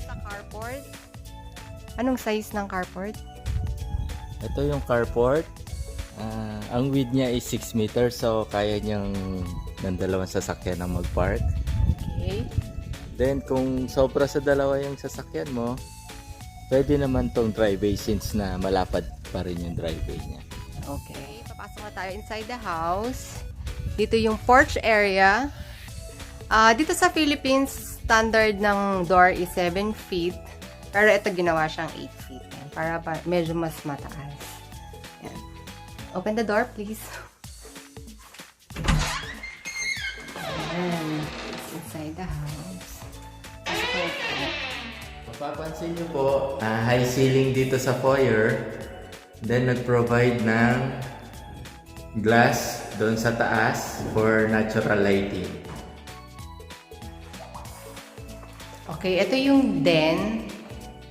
Sa carport. Anong size ng carport? Ito yung carport. Ang width niya is 6 meters, so kaya niyang ng dalawang sasakyan ang mag-park. Okay. Then kung sobra sa dalawa yung sasakyan mo, pwede naman tong driveway since na malapad pa rin yung driveway niya. Okay. Papasok na tayo inside the house. Dito yung porch area. Dito sa Philippines, standard ng door is 7 feet. Pero ito ginawa siyang 8 feet. Yan, para medyo mas mataas. Yan. Open the door, please. Ayan. Inside the house. Mapapansin niyo po, high ceiling dito sa foyer. Then nag-provide ng glass doon sa taas for natural lighting. Okay, ito yung den.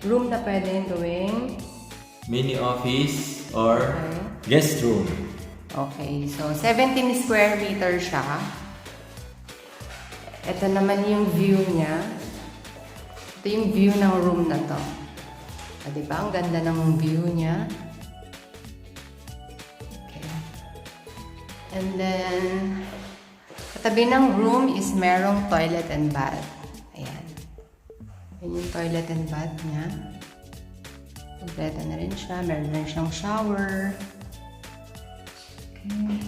Room na pwede gawing Mini office or guest room. okay, so 17 square meter siya. Ito naman yung view niya. Ito yung view ng room na to. Diba? Ang ganda ng view niya. Okay. And then, katabi ng room is merong toilet and bath. Ayan. Yan yung toilet and bath niya. Kompleto na rin siya. Meron rin siyang shower. Okay.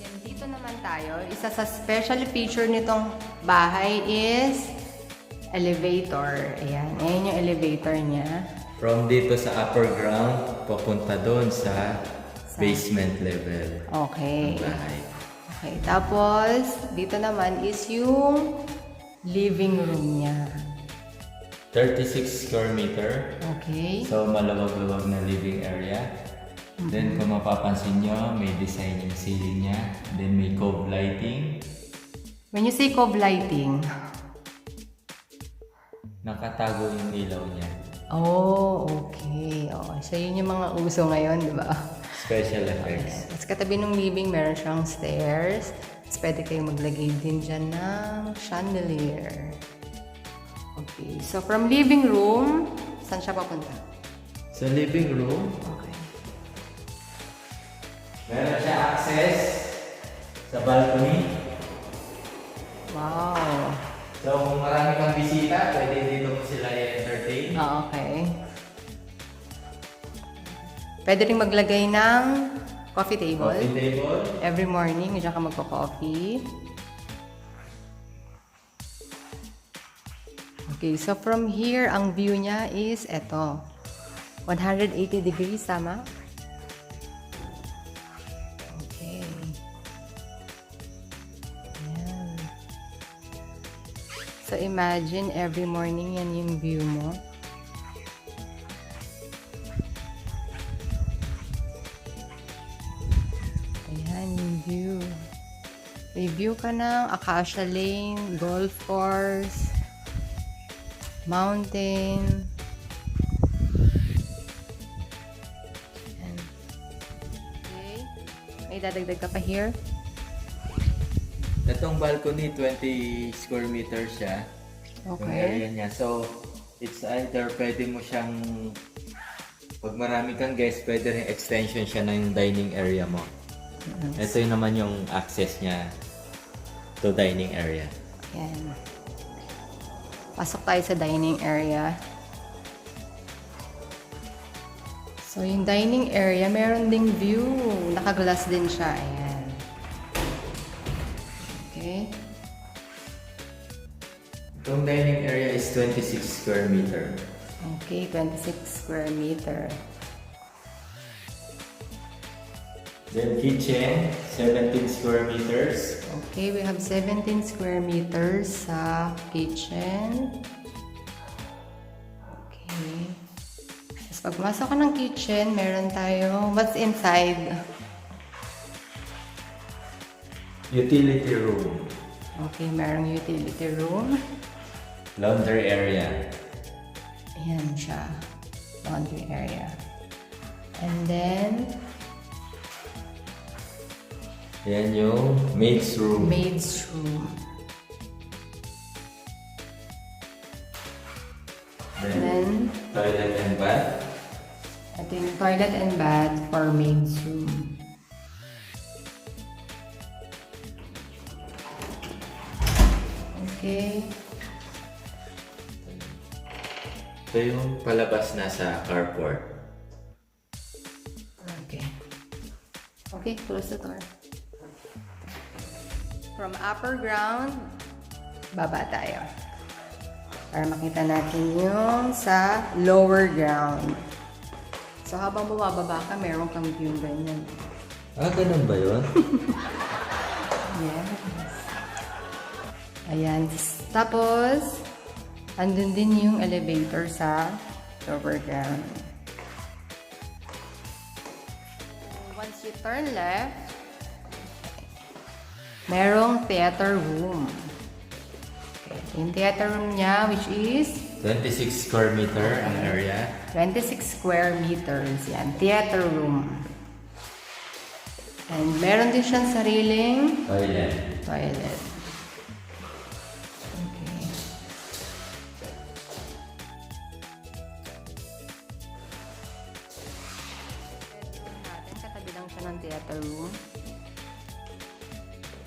Then, dito naman tayo. Isa sa special feature nitong bahay is elevator. Ayan. Ayan yung elevator niya. From dito sa upper ground, papunta doon sa basement level. Okay. ng bahay. Okay. Tapos, dito naman is yung living room niya. 36 square meter. Okay. So, maluwag-luwag na living area. Then, kung mapapansin nyo, may design yung ceiling niya. Then, may cove lighting. When you say cove lighting, Nakatago yung ilaw niya. oh, okay. Oh, so yun yung mga uso ngayon, di ba? Special effects. Tapos katabi ng living, meron siyang stairs. Tapos pwede kayo maglagay din dyan ng chandelier. Okay. So, from living room, saan siya papunta? Sa living room, Okay. meron siya access sa balcony. Wow. So, kung marami kang bisita, pwede dito mo sila i-entertain. Okay. Pwede rin maglagay ng coffee table. Coffee table. Every morning, diyan ka magko-coffee. Okay, so from here, ang view niya is eto. 180 degrees, tama? Okay. Ayan. So imagine, every morning yan yung view mo. Ayan yung view. May view ka ng Acacia Lane, golf course, mountain. Ayan. Okay. May dadagdag ka pa here? Itong balcony, 20 square meters siya. Yung area Okay. niya. So, it's either pwede mo siyang, pag marami kang guests, pwede rin extension siya ng dining area mo. Ito yun naman yung access niya to dining area. Ayan. Pasok tayo sa dining area. So, yung dining area, meron ding view. Nakaglass din siya. Ayan. Okay. Itong dining area is 26 square meter. Okay, 26 square meter. Then kitchen, 17 square meters. Okay, we have 17 square meters sa kitchen. Okay. Tapos pag pumasok ka ng kitchen, meron tayo, what's inside? Utility room. Okay, merong utility room. Laundry area. Ayan siya. Laundry area. And then, Yan yung maid's room. maid's room. Then, Toilet and bath. ito yung toilet and bath for maid's room. Okay. Ito yung palabas na sa carport. Okay. Okay, close the door. From upper ground, baba tayo. Para makita natin yung sa lower ground. So, habang bumababa ka, meron kang view ganyan. Ah, ganun ba yun? Yes. Ayan. Tapos, andun din yung elevator sa lower ground. Once you turn left, merong theater room. Okay. Yung theater room niya, which is 26 square meter ang area. 26 square meters. Yan, theater room. And meron din siyang sariling Toilet. toilet. Okay. Bedroom natin, katabi lang siya ng theater room.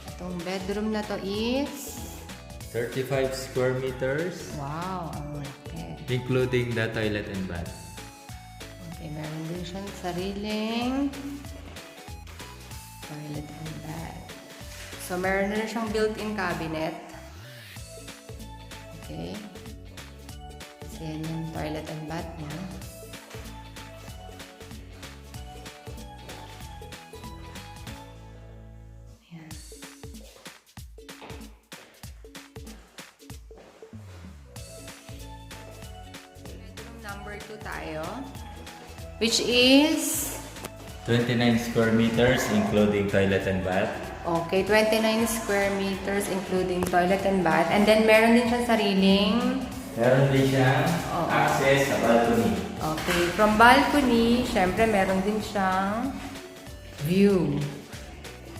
Itong bedroom na to is 35 square meters, wow, ang laki. including the toilet and bath. Okay, meron din siyang sariling toilet and bath. So, meron din siyang built-in cabinet. Okay. So, yan yung toilet and bath niya. Ayan. Bedroom number 2 tayo. Which is 29 square meters, including toilet and bath. okay, 29 square meters including toilet and bath. And then meron din siyang sariling Meron din siyang access sa balcony. okay, from balcony, syempre meron din siyang view.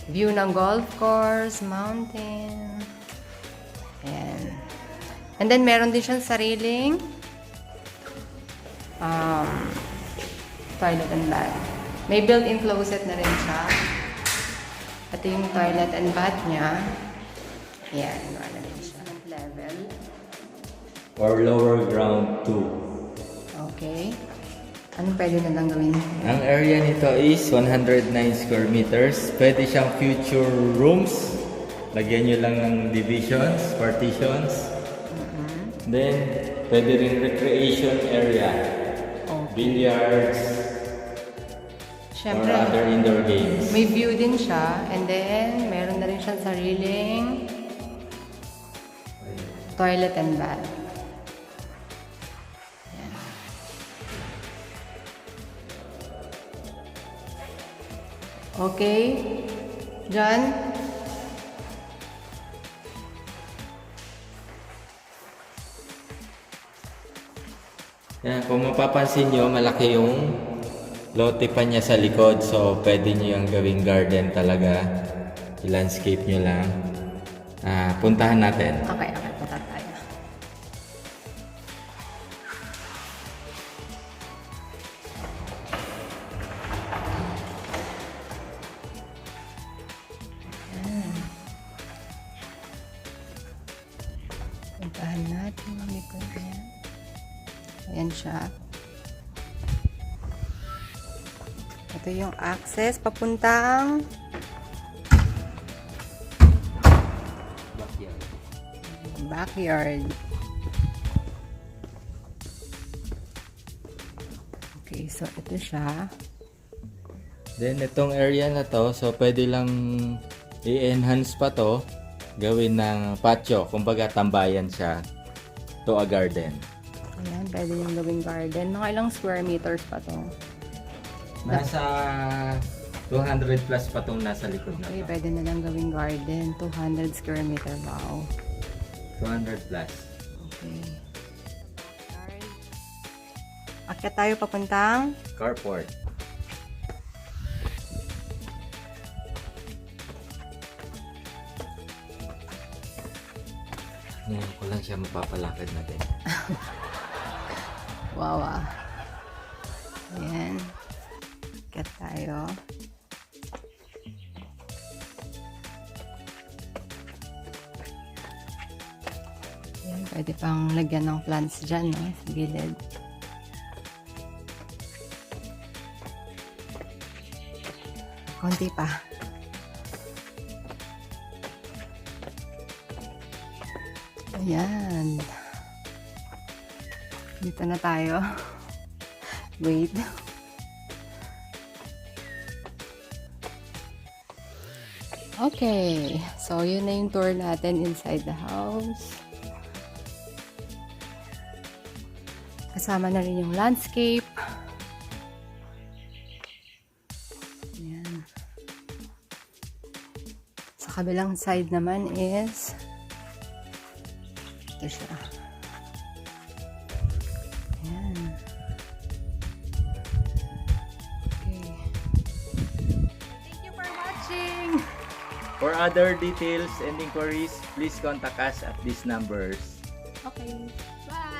View ng golf course, mountain. Ayan. And then meron din siyang sariling toilet and bath. May built-in closet na rin siya. Ito yung toilet and bath niya. Ayan, wala rin siya. Level. Or lower ground 2. Okay. Ano pwede na lang gawin? Ang area nito is 109 square meters. Pwede siyang future rooms. Lagyan nyo lang ng divisions, partitions. Then, pwede rin recreation area. Billiards, Siyempre, or other indoor games. may view din siya. And then, meron na rin siyang sariling toilet and bath. Ayan. Okay. John? Yan, kung mapapansin nyo, malaki yung lote pa niya sa likod. So, pwede nyo yung gawing garden talaga. I-landscape nyo lang. Puntahan natin. Okay, punta tayo. Puntahan natin ang likod niya. Ayan siya. Ito yung access papuntang backyard. Okay, so ito siya. Then, itong area na to, so pwede lang i-enhance pa to. Gawin ng patio. Kumbaga, tambayan siya to a garden. Ayan, pwede yung gawing garden. Mga ilang square meters pa to. Nasa 200 plus pa tong nasa likod na Okay, to. pwede na lang gawing garden. 200 square meter. Wow. 200 plus. Okay. Akyat tayo papuntang Carport. Ngayon ko lang siya mapapalakad na din. Wow, ah. Ayan. Kat tayo. Ayan, pwede pang lagyan ng plants dyan, no? Sa gilid. Konti pa. Ayan. Dito na tayo. Wait. Okay. So, yun na yung tour natin inside the house. Kasama na rin yung landscape. Ayan. Sa kabilang side naman is ito siya. Ayan. Okay. Thank you for watching! For other details and inquiries, please contact us at these numbers. Okay. Bye!